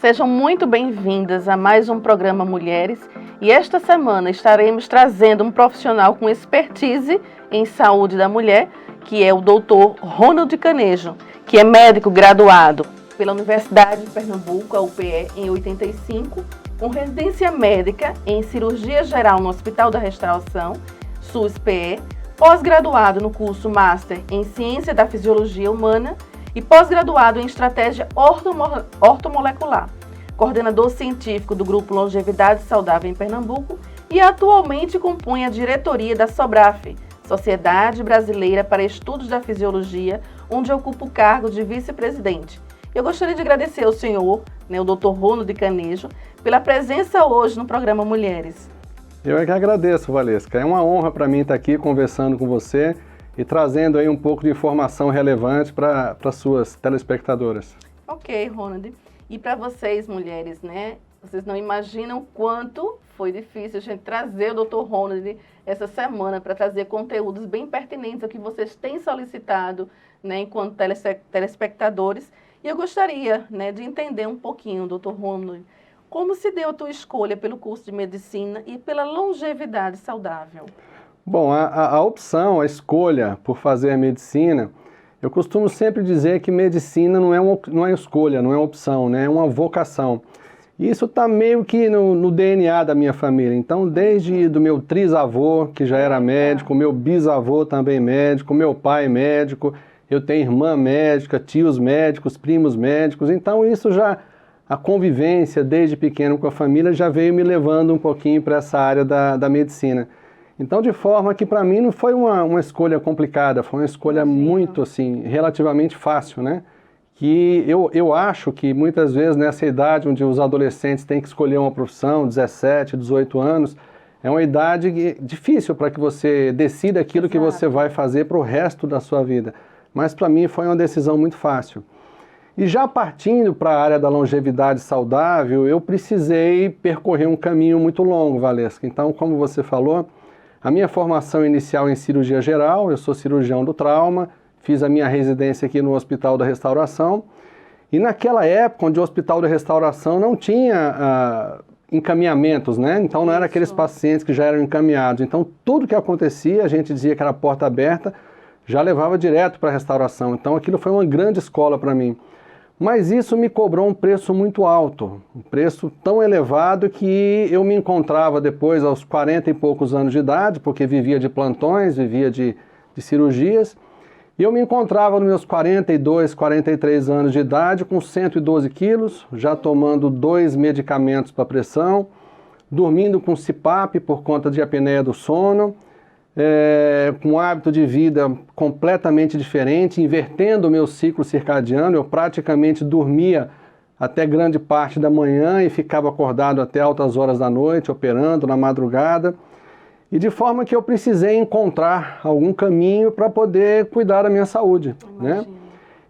sejam muito bem-vindas a mais um programa Mulheres e esta semana estaremos trazendo um profissional com expertise em saúde da mulher, que é o Dr. Ronald Canejo, que é médico graduado pela Universidade de Pernambuco, a UPE, em 85, com residência médica em cirurgia geral no Hospital da Restauração, SUS-PE, pós-graduado no curso Master em Ciência da Fisiologia Humana e pós-graduado em Estratégia Ortomolecular, coordenador científico do Grupo Longevidade Saudável em Pernambuco e atualmente compõe a diretoria da SOBRAF, Sociedade Brasileira para Estudos da Fisiologia, onde ocupa o cargo de vice-presidente. Eu gostaria de agradecer ao senhor, o Dr. Ronald Canejo, pela presença hoje no programa Mulheres. Eu é que agradeço, Valesca. É uma honra para mim estar aqui conversando com você e trazendo aí um pouco de informação relevante para suas telespectadoras. Ok, Ronald. E para vocês, mulheres, vocês não imaginam quanto foi difícil a gente trazer o Dr. Ronald essa semana para trazer conteúdos bem pertinentes ao que vocês têm solicitado, enquanto telespectadores. E eu gostaria, de entender um pouquinho, Dr. Ronald, como se deu a tua escolha pelo curso de medicina e pela longevidade saudável? Bom, a opção, a escolha por fazer medicina, eu costumo sempre dizer que medicina não é escolha, não é opção, é uma vocação. E isso está meio que no DNA da minha família. Então, desde do meu trisavô, que já era médico, meu bisavô também médico, meu pai médico, eu tenho irmã médica, tios médicos, primos médicos. Então, isso já, a convivência desde pequeno com a família já veio me levando um pouquinho para essa área da medicina. Então, de forma que para mim não foi uma escolha complicada, foi uma escolha muito, assim, relativamente fácil, Que eu acho que muitas vezes nessa idade onde os adolescentes têm que escolher uma profissão, 17, 18 anos, é uma idade difícil para que você decida aquilo que você vai fazer para o resto da sua vida. Mas para mim foi uma decisão muito fácil. E já partindo para a área da longevidade saudável, eu precisei percorrer um caminho muito longo, Valesca. Então, como você falou, a minha formação inicial em cirurgia geral, eu sou cirurgião do trauma, fiz a minha residência aqui no Hospital da Restauração, e naquela época, onde o Hospital da Restauração não tinha encaminhamentos, Então não eram aqueles pacientes que já eram encaminhados. Então tudo que acontecia, a gente dizia que era porta aberta, já levava direto para a restauração. Então aquilo foi uma grande escola para mim. Mas isso me cobrou um preço muito alto, um preço tão elevado que eu me encontrava depois aos 40 e poucos anos de idade, porque vivia de plantões, vivia de cirurgias, e eu me encontrava nos meus 42, 43 anos de idade com 112 quilos, já tomando 2 medicamentos para pressão, dormindo com CPAP por conta de apneia do sono, com um hábito de vida completamente diferente, invertendo o meu ciclo circadiano. Eu praticamente dormia até grande parte da manhã e ficava acordado até altas horas da noite, operando na madrugada. E de forma que eu precisei encontrar algum caminho para poder cuidar da minha saúde,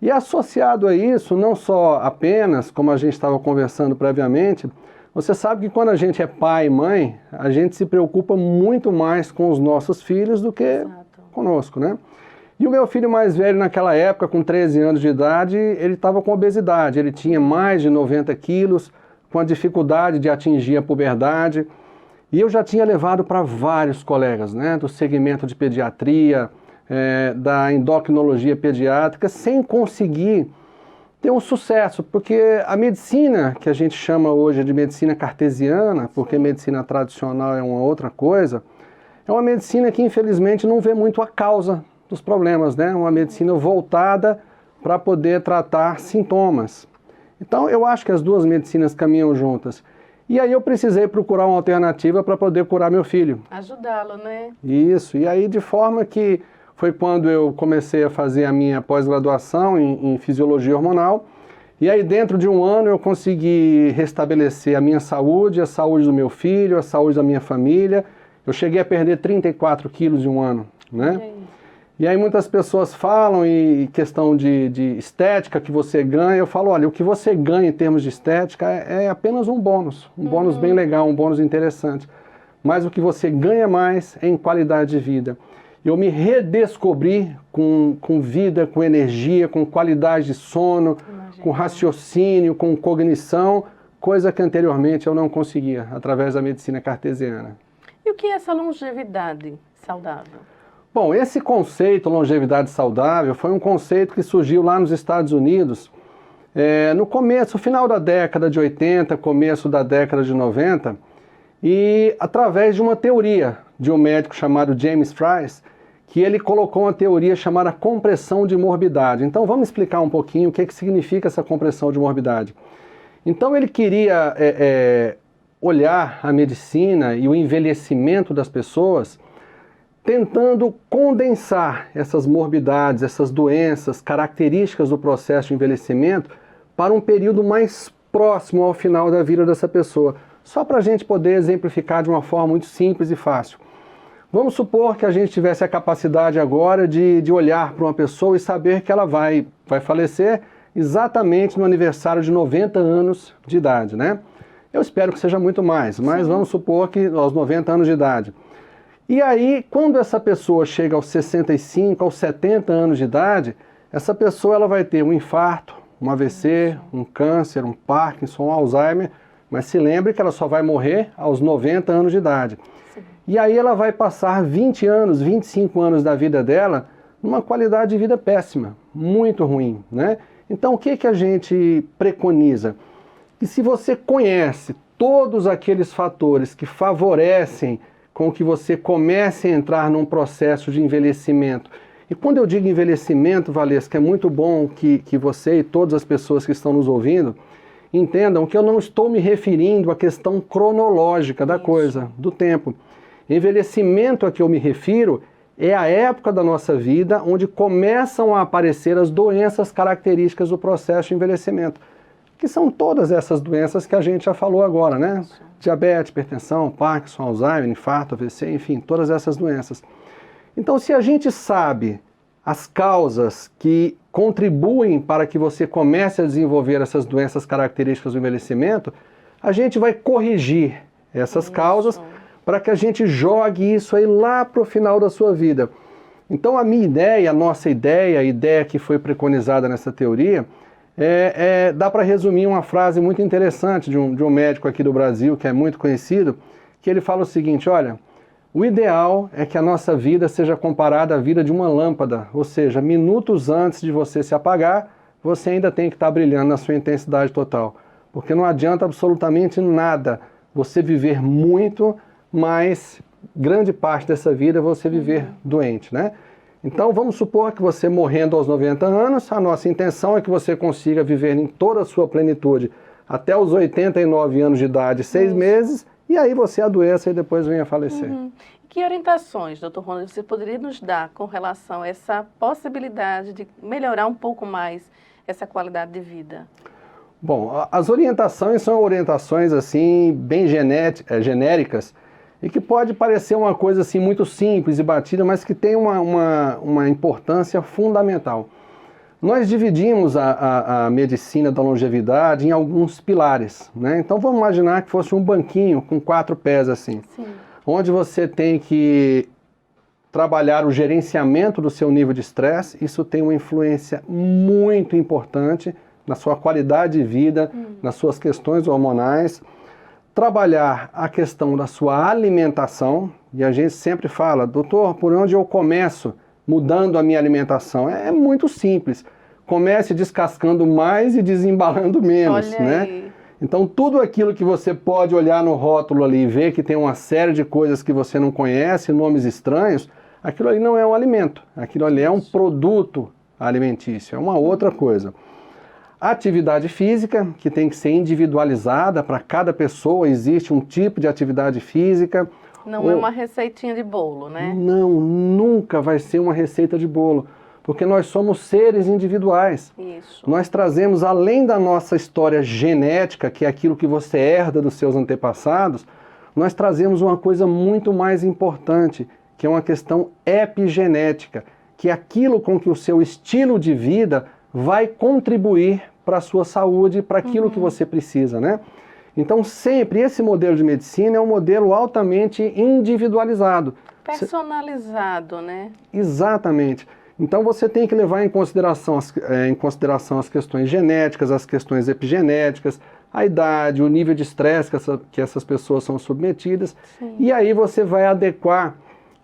E associado a isso, não só apenas, como a gente estava conversando previamente, você sabe que quando a gente é pai e mãe, a gente se preocupa muito mais com os nossos filhos do que conosco, E o meu filho mais velho naquela época, com 13 anos de idade, ele estava com obesidade, ele tinha mais de 90 quilos, com a dificuldade de atingir a puberdade. E eu já tinha levado para vários colegas, do segmento de pediatria, da endocrinologia pediátrica, sem conseguir ter um sucesso, porque a medicina, que a gente chama hoje de medicina cartesiana, porque medicina tradicional é uma outra coisa, é uma medicina que infelizmente não vê muito a causa dos problemas, Uma medicina voltada para poder tratar sintomas. Então eu acho que as duas medicinas caminham juntas. E aí eu precisei procurar uma alternativa para poder curar meu filho. Ajudá-lo, Isso, e aí de forma que foi quando eu comecei a fazer a minha pós-graduação em fisiologia hormonal, e aí dentro de um ano eu consegui restabelecer a minha saúde, a saúde do meu filho, a saúde da minha família. Eu cheguei a perder 34 quilos em um ano, E aí muitas pessoas falam em questão de estética que você ganha. Eu falo, olha, o que você ganha em termos de estética é apenas um bônus bem legal, um bônus interessante. Mas o que você ganha mais é em qualidade de vida. Eu me redescobri com vida, com energia, com qualidade de sono, com raciocínio, com cognição, coisa que anteriormente eu não conseguia, através da medicina cartesiana. E o que é essa longevidade saudável? Bom, esse conceito, longevidade saudável, foi um conceito que surgiu lá nos Estados Unidos, no começo, final da década de 80, começo da década de 90, e através de uma teoria de um médico chamado James Fries, que ele colocou uma teoria chamada compressão de morbidade. Então vamos explicar um pouquinho o que significa essa compressão de morbidade. Então ele queria olhar a medicina e o envelhecimento das pessoas, tentando condensar essas morbidades, essas doenças, características do processo de envelhecimento para um período mais próximo ao final da vida dessa pessoa. Só para a gente poder exemplificar de uma forma muito simples e fácil. Vamos supor que a gente tivesse a capacidade agora de olhar para uma pessoa e saber que ela vai falecer exatamente no aniversário de 90 anos de idade, né? Eu espero que seja muito mais, mas vamos supor que aos 90 anos de idade. E aí, quando essa pessoa chega aos 65, aos 70 anos de idade, essa pessoa ela vai ter um infarto, um AVC, um câncer, um Parkinson, um Alzheimer, mas se lembre que ela só vai morrer aos 90 anos de idade. Sim. E aí ela vai passar 20 anos, 25 anos da vida dela numa qualidade de vida péssima, muito ruim, né? Então o que a gente preconiza? Que se você conhece todos aqueles fatores que favorecem com que você comece a entrar num processo de envelhecimento. E quando eu digo envelhecimento, Valesca, é muito bom que você e todas as pessoas que estão nos ouvindo entendam que eu não estou me referindo à questão cronológica da coisa, do tempo. Envelhecimento a que eu me refiro é a época da nossa vida onde começam a aparecer as doenças características do processo de envelhecimento, que são todas essas doenças que a gente já falou agora, né? Diabetes, hipertensão, Parkinson, Alzheimer, infarto, AVC, enfim, todas essas doenças. Então, se a gente sabe as causas que contribuem para que você comece a desenvolver essas doenças características do envelhecimento, a gente vai corrigir essas causas para que a gente jogue isso aí lá para o final da sua vida. Então, a minha ideia, a nossa ideia, a ideia que foi preconizada nessa teoria, dá para resumir uma frase muito interessante de um médico aqui do Brasil, que é muito conhecido, que ele fala o seguinte: olha, o ideal é que a nossa vida seja comparada à vida de uma lâmpada, ou seja, minutos antes de você se apagar, você ainda tem que estar brilhando na sua intensidade total. Porque não adianta absolutamente nada você viver muito, mas grande parte dessa vida você viver doente, né? Então vamos supor que você morrendo aos 90 anos, a nossa intenção é que você consiga viver em toda a sua plenitude até os 89 anos de idade, 6 meses, e aí você adoeça e depois venha a falecer. Que orientações, Dr. Ronald, você poderia nos dar com relação a essa possibilidade de melhorar um pouco mais essa qualidade de vida? Bom, as orientações são orientações assim bem genéricas e que pode parecer uma coisa assim muito simples e batida, mas que tem uma importância fundamental. Nós dividimos a medicina da longevidade em alguns pilares, né? Então vamos imaginar que fosse um banquinho com 4 pés assim, onde você tem que trabalhar o gerenciamento do seu nível de estresse. Isso tem uma influência muito importante na sua qualidade de vida, nas suas questões hormonais. Trabalhar a questão da sua alimentação, e a gente sempre fala: doutor, por onde eu começo mudando a minha alimentação? É muito simples. Comece descascando mais e desembalando menos, né? Então tudo aquilo que você pode olhar no rótulo ali e ver que tem uma série de coisas que você não conhece, nomes estranhos, aquilo ali não é um alimento, aquilo ali é um produto alimentício, é uma outra coisa. Atividade física, que tem que ser individualizada para cada pessoa, existe um tipo de atividade física. Não é uma receitinha de bolo, né? Não, nunca vai ser uma receita de bolo, porque nós somos seres individuais. Isso. Nós trazemos, além da nossa história genética, que é aquilo que você herda dos seus antepassados, nós trazemos uma coisa muito mais importante, que é uma questão epigenética, que é aquilo com que o seu estilo de vida vai contribuir para a sua saúde, para aquilo que você precisa, né? Então sempre esse modelo de medicina é um modelo altamente individualizado. Personalizado, né? Exatamente. Então você tem que levar em consideração as questões genéticas, as questões epigenéticas, a idade, o nível de estresse que essas pessoas são submetidas. Sim. E aí você vai adequar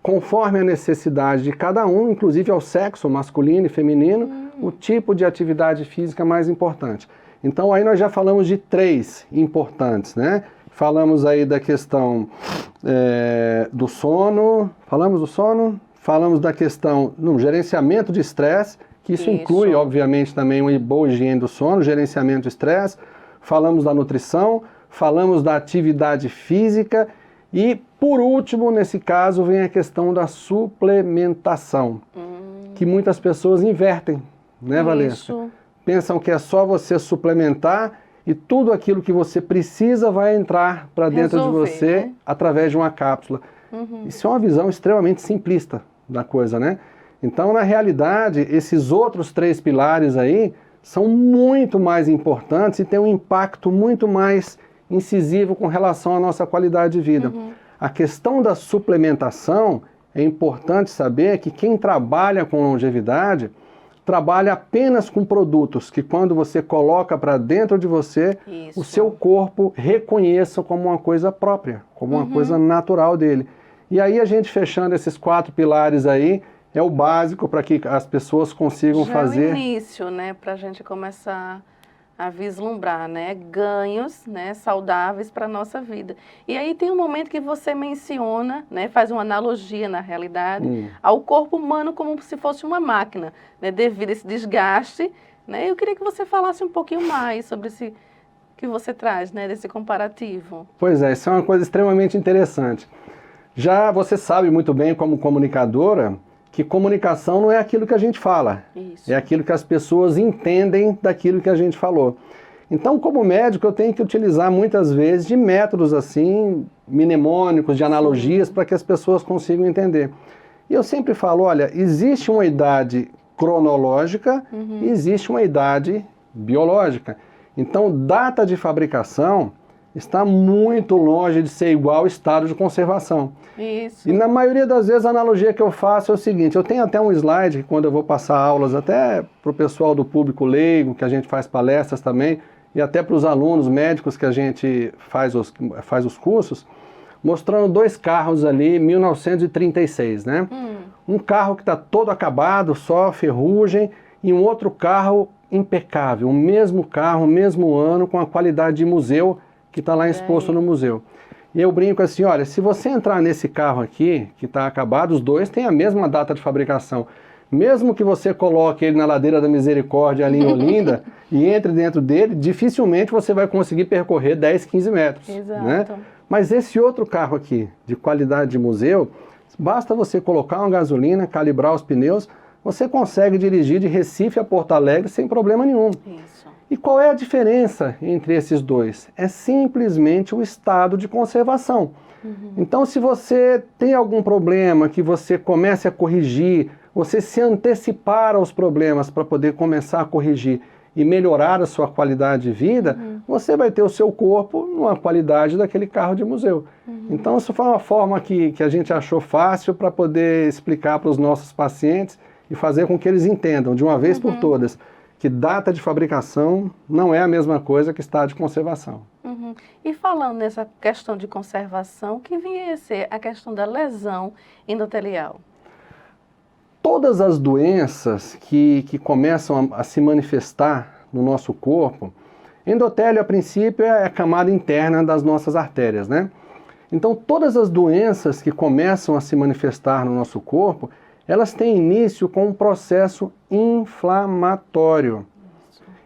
conforme a necessidade de cada um, inclusive ao sexo masculino e feminino, o tipo de atividade física mais importante. Então aí nós já falamos de 3 importantes, né? Falamos aí da questão do sono, falamos da questão do gerenciamento de estresse, que isso inclui, obviamente, também uma boa higiene do sono, gerenciamento de estresse, falamos da nutrição, falamos da atividade física e, por último, nesse caso, vem a questão da suplementação, que muitas pessoas invertem, né, Valesca? Pensam que é só você suplementar e tudo aquilo que você precisa vai entrar para dentro de você, né? Através de uma cápsula. Isso é uma visão extremamente simplista da coisa, né? Então, na realidade, esses outros 3 pilares aí são muito mais importantes e têm um impacto muito mais incisivo com relação à nossa qualidade de vida. A questão da suplementação, é importante saber que quem trabalha com longevidade trabalha apenas com produtos que, quando você coloca para dentro de você, o seu corpo reconheça como uma coisa própria, como uma coisa natural dele. E aí a gente fechando esses 4 pilares aí, é o básico para que as pessoas consigam fazer... Já é o início, né, para a gente começar a vislumbrar, né, ganhos, né, saudáveis para a nossa vida. E aí tem um momento que você menciona, né, faz uma analogia na realidade, ao corpo humano como se fosse uma máquina, né, devido a esse desgaste, né. Eu queria que você falasse um pouquinho mais sobre esse que você traz, né, desse comparativo. Pois é, isso é uma coisa extremamente interessante. Já você sabe muito bem, como comunicadora, que comunicação não é aquilo que a gente fala, é aquilo que as pessoas entendem daquilo que a gente falou. Então, como médico, eu tenho que utilizar muitas vezes de métodos assim, mnemônicos, de analogias, para que as pessoas consigam entender. E eu sempre falo, olha, existe uma idade cronológica e existe uma idade biológica. Então, data de fabricação está muito longe de ser igual ao estado de conservação. Isso. E na maioria das vezes a analogia que eu faço é o seguinte, eu tenho até um slide que quando eu vou passar aulas, até para o pessoal do público leigo, que a gente faz palestras também, e até para os alunos médicos que a gente faz os cursos, mostrando 2 carros ali, 1936, né? Um carro que está todo acabado, só ferrugem, e um outro carro impecável, o mesmo carro, o mesmo ano, com a qualidade de museu, que está lá exposto no museu. E eu brinco assim, olha, se você entrar nesse carro aqui, que está acabado, os 2 têm a mesma data de fabricação. Mesmo que você coloque ele na Ladeira da Misericórdia ali em Olinda e entre dentro dele, dificilmente você vai conseguir percorrer 10, 15 metros. Exato. Né? Mas esse outro carro aqui, de qualidade de museu, basta você colocar uma gasolina, calibrar os pneus, você consegue dirigir de Recife a Porto Alegre sem problema nenhum. Isso. E qual é a diferença entre esses 2? É simplesmente o estado de conservação. Então, se você tem algum problema que você comece a corrigir, você se antecipar aos problemas para poder começar a corrigir e melhorar a sua qualidade de vida, você vai ter o seu corpo numa qualidade daquele carro de museu. Então, isso foi uma forma que a gente achou fácil para poder explicar para os nossos pacientes e fazer com que eles entendam, de uma vez por todas, que data de fabricação não é a mesma coisa que estado de conservação. E falando nessa questão de conservação, que vinha a ser a questão da lesão endotelial? Todas as doenças que começam a se manifestar no nosso corpo, endotélio a princípio é a camada interna das nossas artérias, né? Então todas as doenças que começam a se manifestar no nosso corpo, elas têm início com um processo inflamatório.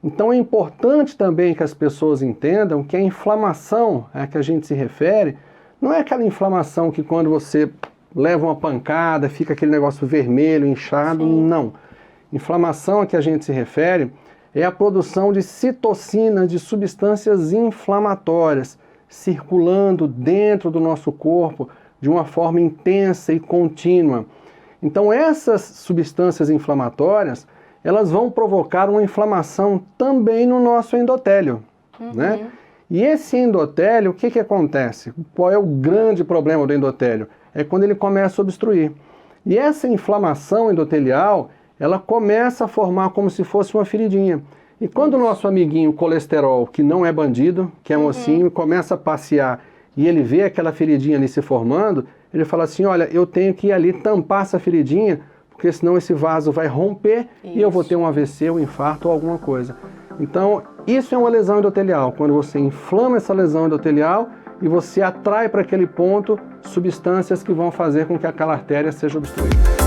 Então é importante também que as pessoas entendam que a inflamação a que a gente se refere não é aquela inflamação que quando você leva uma pancada, fica aquele negócio vermelho, inchado, não. Inflamação a que a gente se refere é a produção de citocinas, de substâncias inflamatórias, circulando dentro do nosso corpo de uma forma intensa e contínua. Então essas substâncias inflamatórias, elas vão provocar uma inflamação também no nosso endotélio, né? E esse endotélio, o que acontece? Qual é o grande problema do endotélio? É quando ele começa a obstruir. E essa inflamação endotelial, ela começa a formar como se fosse uma feridinha. E quando o nosso amiguinho colesterol, que não é bandido, que é mocinho, começa a passear e ele vê aquela feridinha ali se formando, ele fala assim, olha, eu tenho que ir ali tampar essa feridinha, porque senão esse vaso vai romper e eu vou ter um AVC, um infarto ou alguma coisa. Então, isso é uma lesão endotelial, quando você inflama essa lesão endotelial e você atrai para aquele ponto substâncias que vão fazer com que aquela artéria seja obstruída.